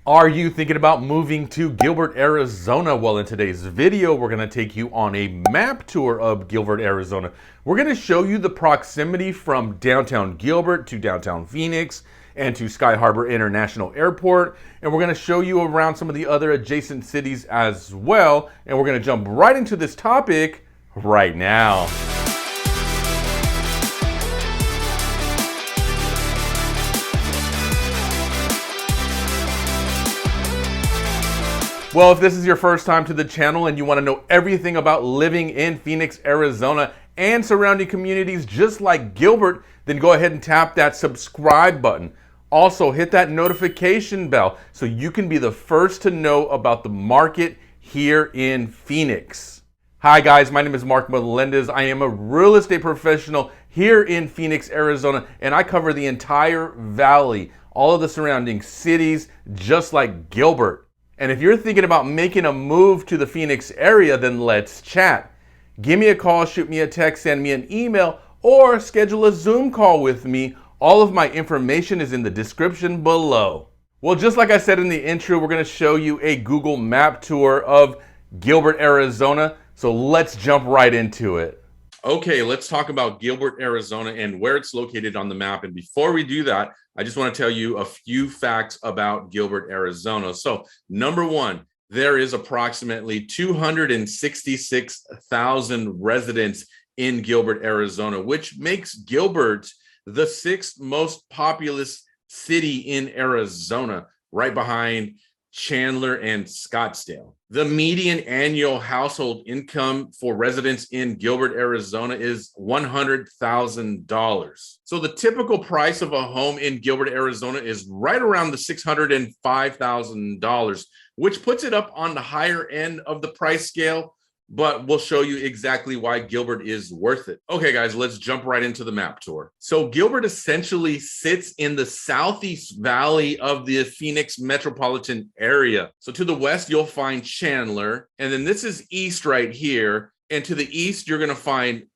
Are you thinking about moving to Gilbert, Arizona? Well, in today's video, we're going to take you on a map tour of Gilbert, Arizona. We're going to show you the proximity from downtown Gilbert to downtown Phoenix and to Sky Harbor International Airport. And we're going to show you around some of the other adjacent cities as well. And we're going to jump right into this topic right now. Well, if this is your first time to the channel and you want to know everything about living in Phoenix, Arizona and surrounding communities just like Gilbert, then go ahead and tap that subscribe button. Also, hit that notification bell so you can be the first to know about the market here in Phoenix. Hi guys, my name is Mark Melendez. I am a real estate professional here in Phoenix, Arizona, and I cover the entire valley, all of the surrounding cities, just like Gilbert. And if you're thinking about making a move to the Phoenix area, then let's chat. Give me a call, shoot me a text, send me an email, or schedule a Zoom call with me. All of my information is in the description below. Well, just like I said in the intro, we're going to show you a Google map tour of Gilbert, Arizona. So let's jump right into it. Okay, let's talk about Gilbert, Arizona and where it's located on the map. And before we do that, I just want to tell you a few facts about Gilbert, Arizona. So number one, there is approximately 266,000 residents in Gilbert, Arizona, which makes Gilbert the sixth most populous city in Arizona, right behind Chandler and Scottsdale. The median annual household income for residents in Gilbert, Arizona is $100,000. So the typical price of a home in Gilbert, Arizona is right around the $605,000, which puts it up on the higher end of the price scale, but we'll show you exactly why Gilbert is worth it. Okay, guys, let's jump right into the map tour. So Gilbert essentially sits in the southeast valley of the Phoenix metropolitan area. So to the west, you'll find Chandler, and then this is east right here. And to the east, you're going to find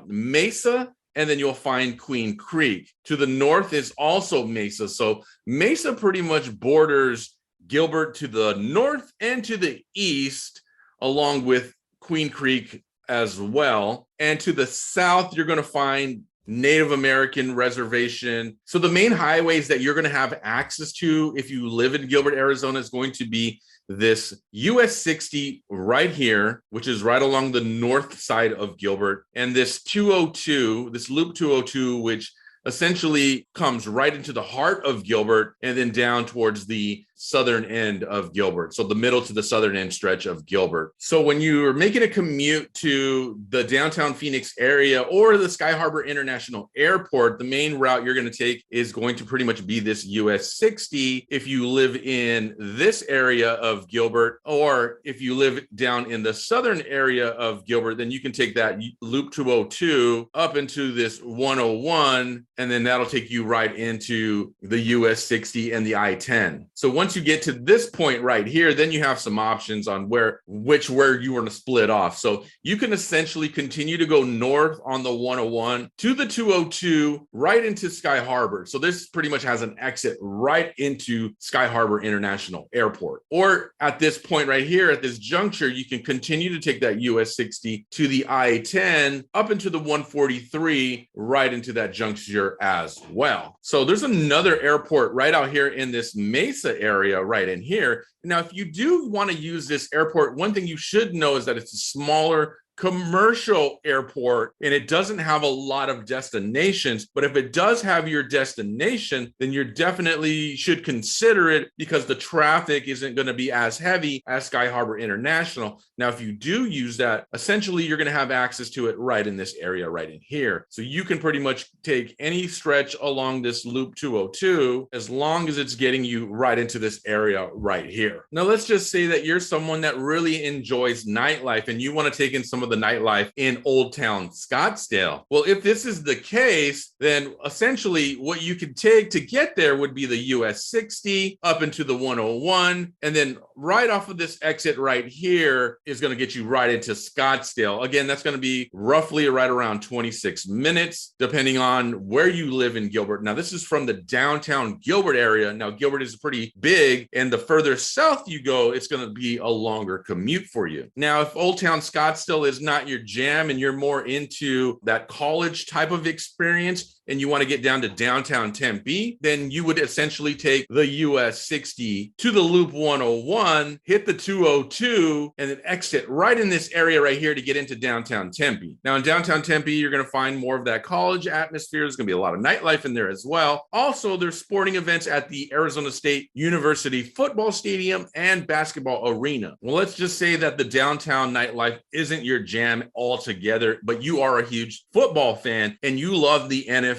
Mesa, and then you'll find Queen Creek. To the north is also Mesa. So Mesa pretty much borders Gilbert to the north and to the east, along with Queen Creek as well. And to the south, you're going to find Native American reservation. So the main highways that you're going to have access to if you live in Gilbert, Arizona is going to be this US 60 right here, which is right along the north side of Gilbert, and this 202, this loop 202, which essentially comes right into the heart of Gilbert and then down towards the southern end of Gilbert. So the middle to the southern end stretch of Gilbert. So when you're making a commute to the downtown Phoenix area or the Sky Harbor International Airport, the main route you're going to take is going to pretty much be this US 60 if you live in this area of Gilbert, or if you live down in the southern area of Gilbert, then you can take that loop 202 up into this 101, and then that'll take you right into the US 60 and the I-10. So once you get to this point right here, then you have some options on where you want to split off. So you can essentially continue to go north on the 101 to the 202 right into Sky Harbor. So this pretty much has an exit right into Sky Harbor International Airport. Or at this point right here at this juncture, you can continue to take that US 60 to the I-10 up into the 143 right into that juncture as well. So there's another airport right out here in this Mesa area right in here. Now, if you do want to use this airport, one thing you should know is that it's a smaller commercial airport and it doesn't have a lot of destinations. But if it does have your destination, then you definitely should consider it because the traffic isn't going to be as heavy as Sky Harbor International. Now, if you do use that, essentially you're going to have access to it right in this area right in here. So you can pretty much take any stretch along this loop 202 as long as it's getting you right into this area right here. Now, let's just say that you're someone that really enjoys nightlife and you want to take in some of of the nightlife in Old Town Scottsdale. Well, if this is the case, then essentially what you could take to get there would be the US 60 up into the 101. And then right off of this exit right here is going to get you right into Scottsdale. Again, that's going to be roughly right around 26 minutes, depending on where you live in Gilbert. Now, this is from the downtown Gilbert area. Now, Gilbert is pretty big, and the further south you go, it's going to be a longer commute for you. Now, if Old Town Scottsdale is not your jam and you're more into that college type of experience, and you want to get down to downtown Tempe, then you would essentially take the US 60 to the Loop 101, hit the 202, and then exit right in this area right here to get into downtown Tempe. Now, in downtown Tempe, you're going to find more of that college atmosphere. There's going to be a lot of nightlife in there as well. Also, there's sporting events at the Arizona State University football stadium and basketball arena. Well, let's just say that the downtown nightlife isn't your jam altogether, but you are a huge football fan and you love the NFL.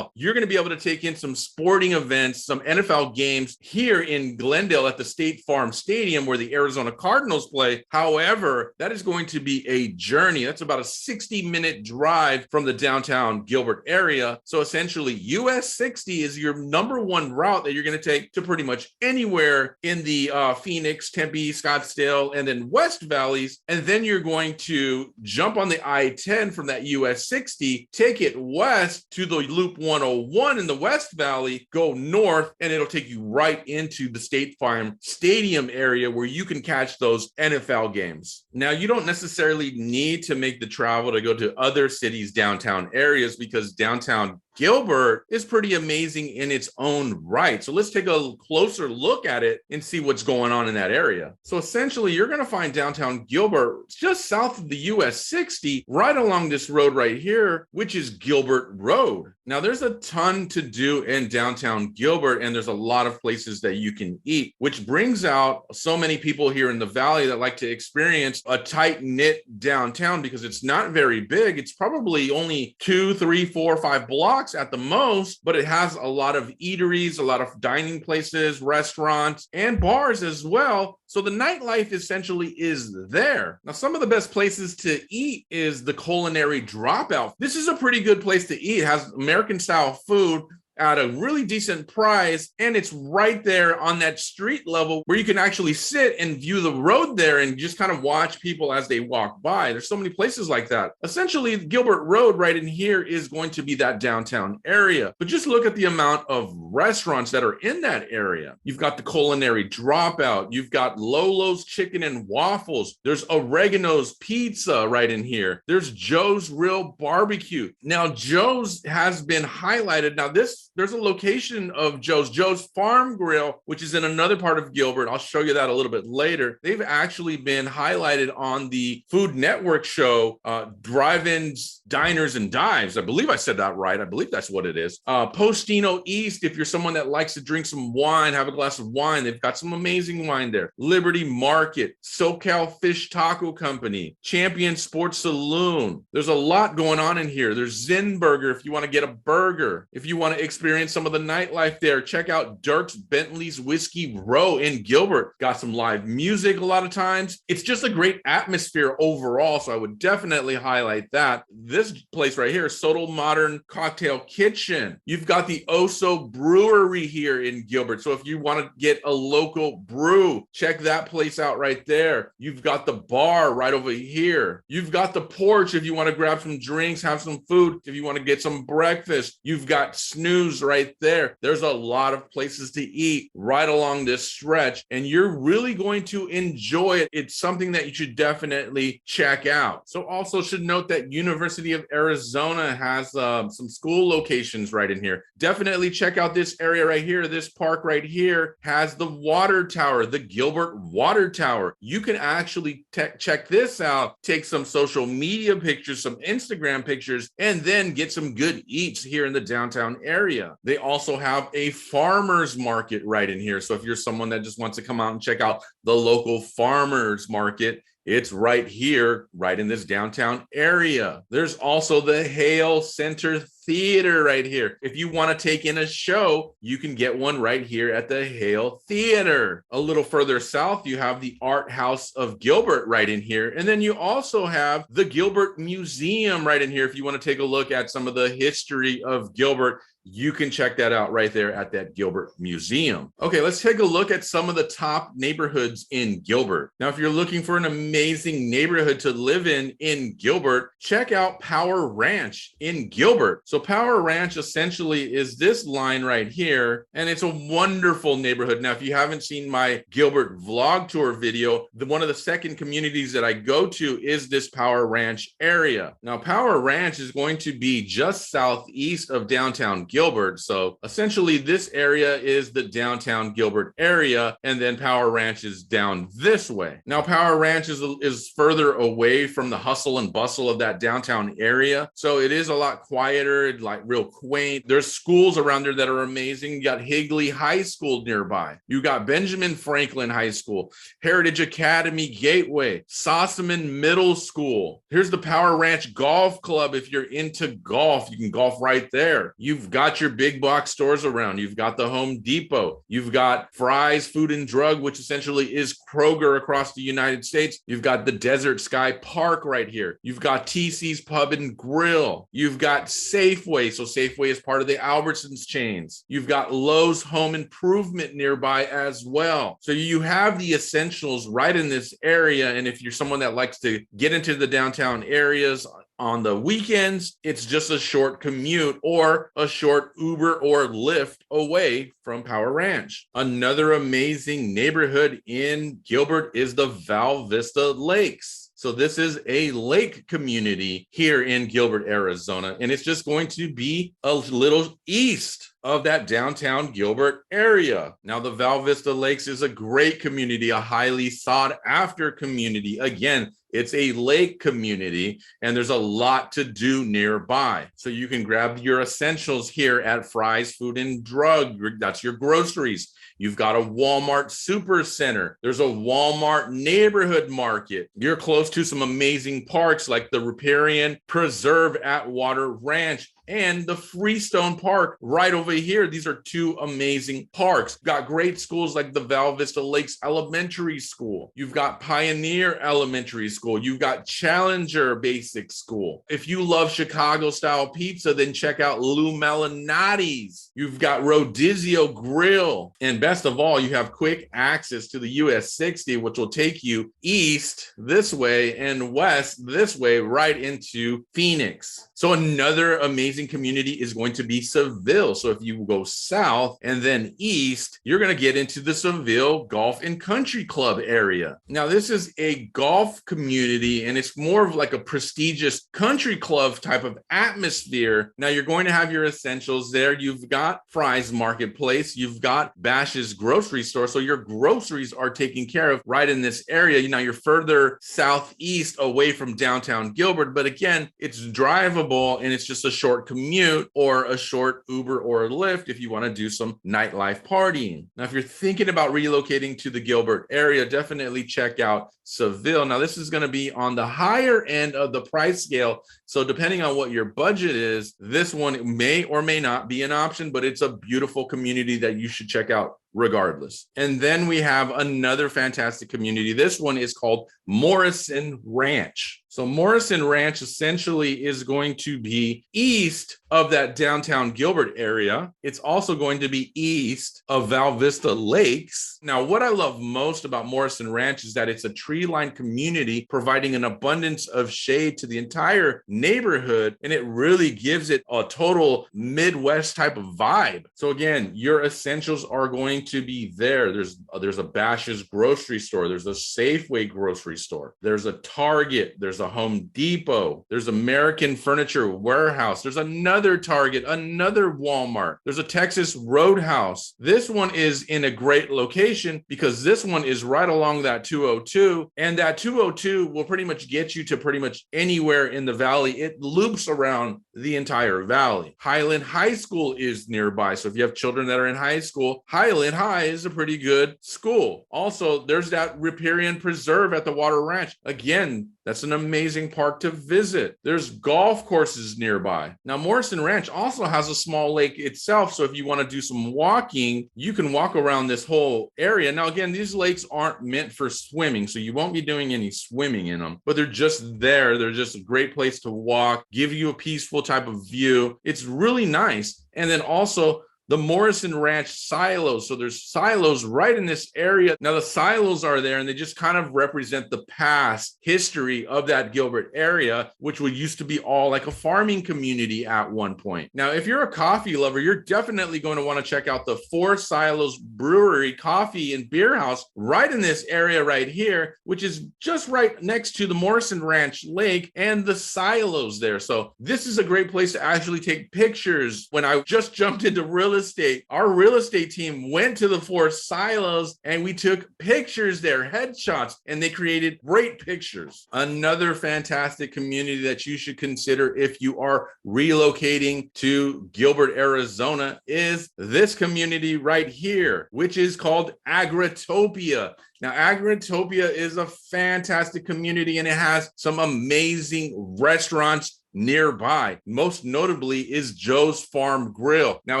You're going to be able to take in some sporting events, some NFL games here in Glendale at the State Farm Stadium where the Arizona Cardinals play. However, that is going to be a journey. That's about a 60-minute drive from the downtown Gilbert area. So essentially, US 60 is your number one route that you're going to take to pretty much anywhere in the Phoenix, Tempe, Scottsdale, and then West Valleys. And then you're going to jump on the I-10 from that US 60, take it west to the Loop 101 in the West Valley, go north, and it'll take you right into the State Farm Stadium area where you can catch those NFL games. Now, you don't necessarily need to make the travel to go to other cities' downtown areas because downtown Gilbert is pretty amazing in its own right. So let's take a closer look at it and see what's going on in that area. So essentially, you're going to find downtown Gilbert just south of the US 60, right along this road right here, which is Gilbert Road. Now, there's a ton to do in downtown Gilbert, and there's a lot of places that you can eat, which brings out so many people here in the valley that like to experience a tight-knit downtown because it's not very big. It's probably only 2, 3, 4, 5 blocks at the most, but it has a lot of eateries, a lot of dining places, restaurants, and bars as well. So the nightlife essentially is there. Now, some of the best places to eat is the Culinary Dropout. This is a pretty good place to eat. It has American style food at a really decent price, and it's right there on that street level where you can actually sit and view the road there and just kind of watch people as they walk by. There's so many places like that. Essentially, Gilbert Road right in here is going to be that downtown area, but just look at the amount of restaurants that are in that area. You've got the Culinary Dropout, you've got Lolo's Chicken and Waffles, there's Oregano's Pizza right in here, there's Joe's Real Barbecue. Now, Joe's has been highlighted. Now, there's a location of Joe's Farm Grill, which is in another part of Gilbert. I'll show you that a little bit later. They've actually been highlighted on the Food Network show, Drive-Ins, Diners, and Dives. I believe I said that right. I believe that's what it is. Postino East, if you're someone that likes to drink some wine, have a glass of wine, they've got some amazing wine there. Liberty Market, SoCal Fish Taco Company, Champion Sports Saloon. There's a lot going on in here. There's Zen Burger if you want to get a burger. If you want to experience some of the nightlife there, check out Dirk's Bentley's Whiskey Row in Gilbert. Got some live music a lot of times. It's just a great atmosphere overall, so I would definitely highlight that. This place right here, Soto Modern Cocktail Kitchen. You've got the Oso Brewery here in Gilbert, so if you want to get a local brew, check that place out right there. You've got the bar right over here. You've got the porch if you want to grab some drinks, have some food, if you want to get some breakfast. You've got Snooze right there. There's a lot of places to eat right along this stretch, and you're really going to enjoy it. It's something that you should definitely check out. So also should note that University of Arizona has some school locations right in here. Definitely check out this area right here. This park right here has the water tower, the Gilbert Water Tower. You can actually check this out, take some social media pictures, some Instagram pictures, and then get some good eats here in the downtown area. They also have a farmer's market right in here. So if you're someone that just wants to come out and check out the local farmer's market, it's right here, right in this downtown area. There's also the Hale Center Theater right here. If you want to take in a show, you can get one right here at the Hale Theater. A little further south, you have the Art House of Gilbert right in here. And then you also have the Gilbert Museum right in here. If you want to take a look at some of the history of Gilbert, you can check that out right there at that Gilbert Museum. Okay, let's take a look at some of the top neighborhoods in Gilbert. Now, if you're looking for an amazing neighborhood to live in Gilbert, check out Power Ranch in Gilbert. So Power Ranch essentially is this line right here, and it's a wonderful neighborhood. Now, if you haven't seen my Gilbert vlog tour video, one of the second communities that I go to is this Power Ranch area. Now, Power Ranch is going to be just southeast of downtown Gilbert. So essentially this area is the downtown Gilbert area, and then Power Ranch is down this way. Now Power Ranch is further away from the hustle and bustle of that downtown area. So it is a lot quieter, like real quaint. There's schools around there that are amazing. You got Higley High School nearby. You got Benjamin Franklin High School, Heritage Academy Gateway, Sossaman Middle School. Here's the Power Ranch Golf Club. If you're into golf, you can golf right there. You've got your big box stores around. You've got the Home Depot. You've got Fry's Food and Drug, which essentially is Kroger across the United States. You've got the Desert Sky Park right here. You've got TC's Pub and Grill. You've got Safeway. So Safeway is part of the Albertsons chains. You've got Lowe's Home Improvement nearby as well. So you have the essentials right in this area. And if you're someone that likes to get into the downtown areas on the weekends, it's just a short commute or a short Uber or Lyft away from Power Ranch. Another amazing neighborhood in Gilbert is the Val Vista Lakes. So this is a lake community here in Gilbert, Arizona, and it's just going to be a little east of that downtown Gilbert area. Now, the Val Vista Lakes is a great community, a highly sought after community. Again, it's a lake community, and there's a lot to do nearby. So you can grab your essentials here at Fry's Food and Drug. That's your groceries. You've got a Walmart super center. There's a Walmart neighborhood market. You're close to some amazing parks like the Riparian Preserve at Water Ranch and the Freestone Park right over here. These are two amazing parks. Got great schools like the Val Vista Lakes Elementary School. You've got Pioneer Elementary School. You've got Challenger Basic School. If you love Chicago-style pizza, then check out Lou Malinotti's. You've got Rodizio Grill. And best of all, you have quick access to the US 60, which will take you east this way and west this way right into Phoenix. So another amazing community is going to be Seville. So if you go south and then east, you're going to get into the Seville Golf and Country Club area. Now, this is a golf community, and it's more of like a prestigious country club type of atmosphere. Now, you're going to have your essentials there. You've got Fry's Marketplace. You've got Bash's grocery store. So your groceries are taken care of right in this area. Now, you're further southeast away from downtown Gilbert, but again, it's drivable and it's just a short commute or a short Uber or Lyft if you want to do some nightlife partying. Now, if you're thinking about relocating to the Gilbert area, definitely check out Seville. Now, this is going to be on the higher end of the price scale. So depending on what your budget is, this one may or may not be an option, but it's a beautiful community that you should check out regardless. And then we have another fantastic community. This one is called Morrison Ranch. So Morrison Ranch essentially is going to be east of that downtown Gilbert area. It's also going to be east of Val Vista Lakes. Now, what I love most about Morrison Ranch is that it's a tree-lined community providing an abundance of shade to the entire neighborhood, and it really gives it a total Midwest type of vibe. So again, your essentials are going to be there. There's a Bash's grocery store. There's a Safeway grocery store. There's a Target. There's a Home Depot. There's American Furniture Warehouse. There's another Target, another Walmart. There's a Texas Roadhouse. This one is in a great location because this one is right along that 202, and that 202 will pretty much get you to pretty much anywhere in the valley. It loops around the entire valley. Highland High School is nearby. So if you have children that are in high school, Highland High is a pretty good school. Also, there's that riparian preserve at the Water Ranch. Again, that's an amazing park to visit. There's golf courses nearby. Now, Morrison Ranch also has a small lake itself. So if you want to do some walking, you can walk around this whole area. Now, again, these lakes aren't meant for swimming, so you won't be doing any swimming in them, but they're just there. They're just a great place to walk, give you a peaceful type of view. It's really nice. And then also, the Morrison Ranch silos. So there's silos right in this area. Now the silos are there and they just kind of represent the past history of that Gilbert area, which would used to be all like a farming community at one point. Now, if you're a coffee lover, you're definitely going to want to check out the Four Silos Brewery Coffee and Beer House right in this area right here, which is just right next to the Morrison Ranch Lake and the silos there. So this is a great place to actually take pictures. When I just jumped into real estate, our real estate team went to the Four Silos and we took pictures there, headshots, and they created great pictures. Another fantastic community that you should consider if you are relocating to Gilbert, Arizona is this community right here, which is called Agritopia. Now, Agritopia is a fantastic community and it has some amazing restaurants nearby. Most notably is Joe's Farm Grill. Now,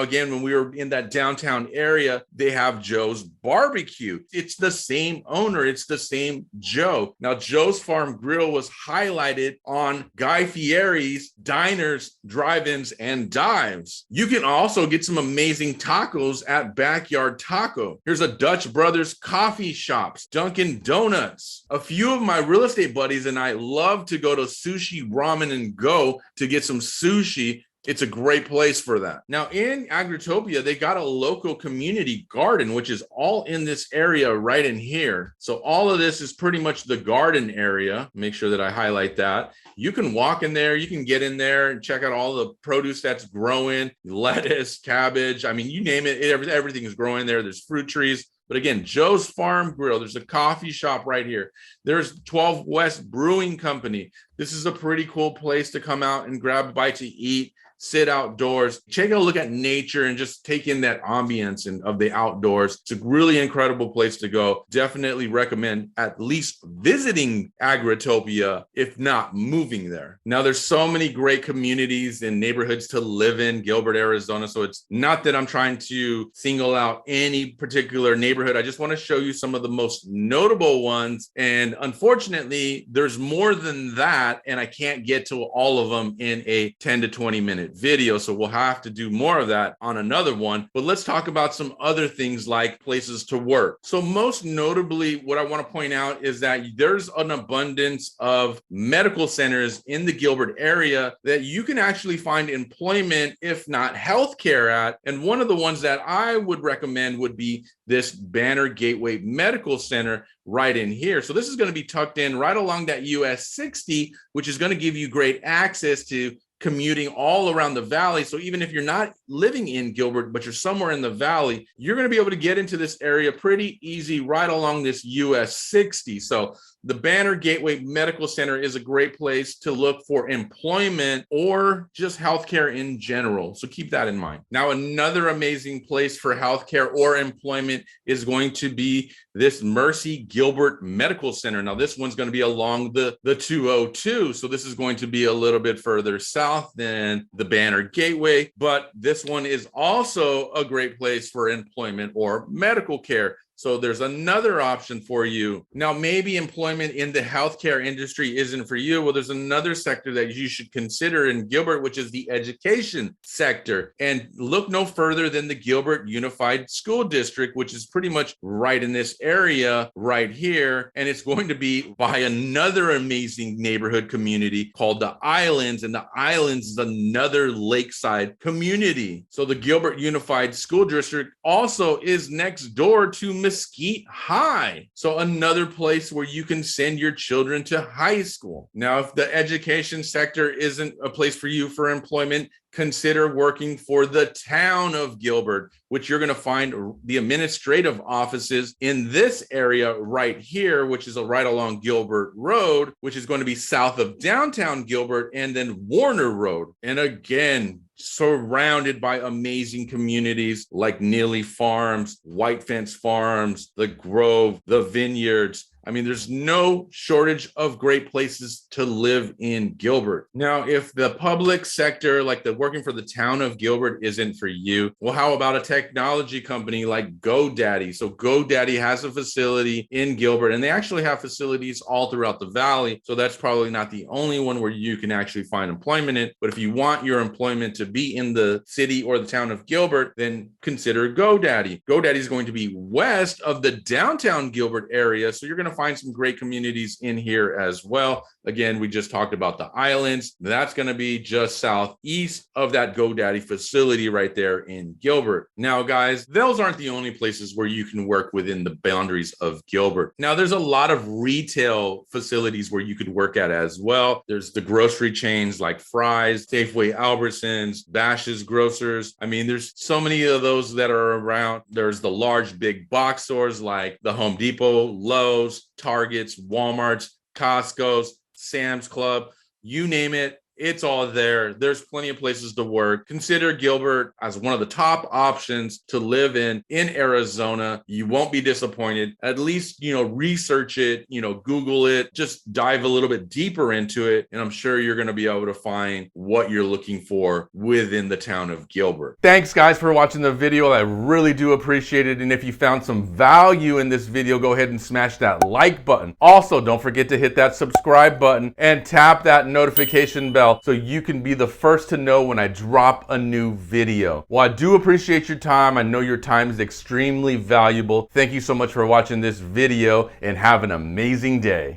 again, when we were in that downtown area, they have Joe's Barbecue. It's the same owner. It's the same Joe. Now, Joe's Farm Grill was highlighted on Guy Fieri's Diners, Drive-Ins, and Dives. You can also get some amazing tacos at Backyard Taco. Here's a Dutch Brothers Coffee Shops, Dunkin' Donuts. A few of my real estate buddies and I love to go to Sushi Ramen and Go to get some sushi. It's a great place for that. Now in Agritopia, they got a local community garden, which is all in this area right in here. So all of this is pretty much the garden area. Make sure that I highlight that. You can walk in there, you can get in there and check out all the produce that's growing, lettuce, cabbage. I mean, you name it, everything is growing there. There's fruit trees. But again, Joe's Farm Grill, there's a coffee shop right here. There's 12 West Brewing Company. This is a pretty cool place to come out and grab a bite to eat, sit outdoors, take a look at nature and just take in that ambience and of the outdoors. It's a really incredible place to go. Definitely recommend at least visiting Agritopia, if not moving there. Now, there's so many great communities and neighborhoods to live in Gilbert, Arizona. So it's not that I'm trying to single out any particular neighborhood. I just want to show you some of the most notable ones. And unfortunately, there's more than that. And I can't get to all of them in a 10 to 20 minute video, so we'll have to do more of that on another one. But let's talk about some other things like places to work. So most notably, what I want to point out is that there's an abundance of medical centers in the Gilbert area that you can actually find employment, if not healthcare at. And one of the ones that I would recommend would be this Banner Gateway Medical Center right in here. So this is going to be tucked in right along that US 60, which is going to give you great access to commuting all around the valley. So even if you're not living in Gilbert, but you're somewhere in the valley, you're going to be able to get into this area pretty easy right along this US 60. So the Banner Gateway Medical Center is a great place to look for employment or just healthcare in general. So keep that in mind. Now, another amazing place for healthcare or employment is going to be this Mercy Gilbert Medical Center. Now, this one's going to be along the 202. So this is going to be a little bit further south than the Banner Gateway, but this one is also a great place for employment or medical care. So there's another option for you. Now, maybe employment in the healthcare industry isn't for you. Well, there's another sector that you should consider in Gilbert, which is the education sector. And look no further than the Gilbert Unified School District, which is pretty much right in this area right here. And it's going to be by another amazing neighborhood community called the Islands. And the Islands is another lakeside community. So the Gilbert Unified School District also is next door to Mesquite High. So another place where you can send your children to high school. Now, if the education sector isn't a place for you for employment, consider working for the town of Gilbert, which you're going to find the administrative offices in this area right here, which is right along Gilbert Road, which is going to be south of downtown Gilbert, and then Warner Road. And again, surrounded by amazing communities like Neely Farms, White Fence Farms, the Grove, the Vineyards. I mean, there's no shortage of great places to live in Gilbert. Now, if the public sector, like the working for the town of Gilbert, isn't for you, well, how about a technology company like GoDaddy? So GoDaddy has a facility in Gilbert, and they actually have facilities all throughout the valley. So that's probably not the only one where you can actually find employment in. But if you want your employment to be in the city or the town of Gilbert, then consider GoDaddy. GoDaddy is going to be west of the downtown Gilbert area. So you're going to find some great communities in here as well. Again, we just talked about the islands. That's going to be just southeast of that GoDaddy facility right there in Gilbert. Now, guys, those aren't the only places where you can work within the boundaries of Gilbert. Now, there's a lot of retail facilities where you could work at as well. There's the grocery chains like Fry's, Safeway, Albertsons, Bash's Grocers. I mean, there's so many of those that are around. There's the large big box stores like the Home Depot, Lowe's, Targets, Walmarts, Costco's, Sam's Club, you name it. It's all there. There's plenty of places to work. Consider Gilbert as one of the top options to live in Arizona. You won't be disappointed. At least, research it, Google it, just dive a little bit deeper into it. And I'm sure you're going to be able to find what you're looking for within the town of Gilbert. Thanks, guys, for watching the video. I really do appreciate it. And if you found some value in this video, go ahead and smash that like button. Also, don't forget to hit that subscribe button and tap that notification bell so you can be the first to know when I drop a new video. Well, I do appreciate your time. I know your time is extremely valuable. Thank you so much for watching this video and have an amazing day.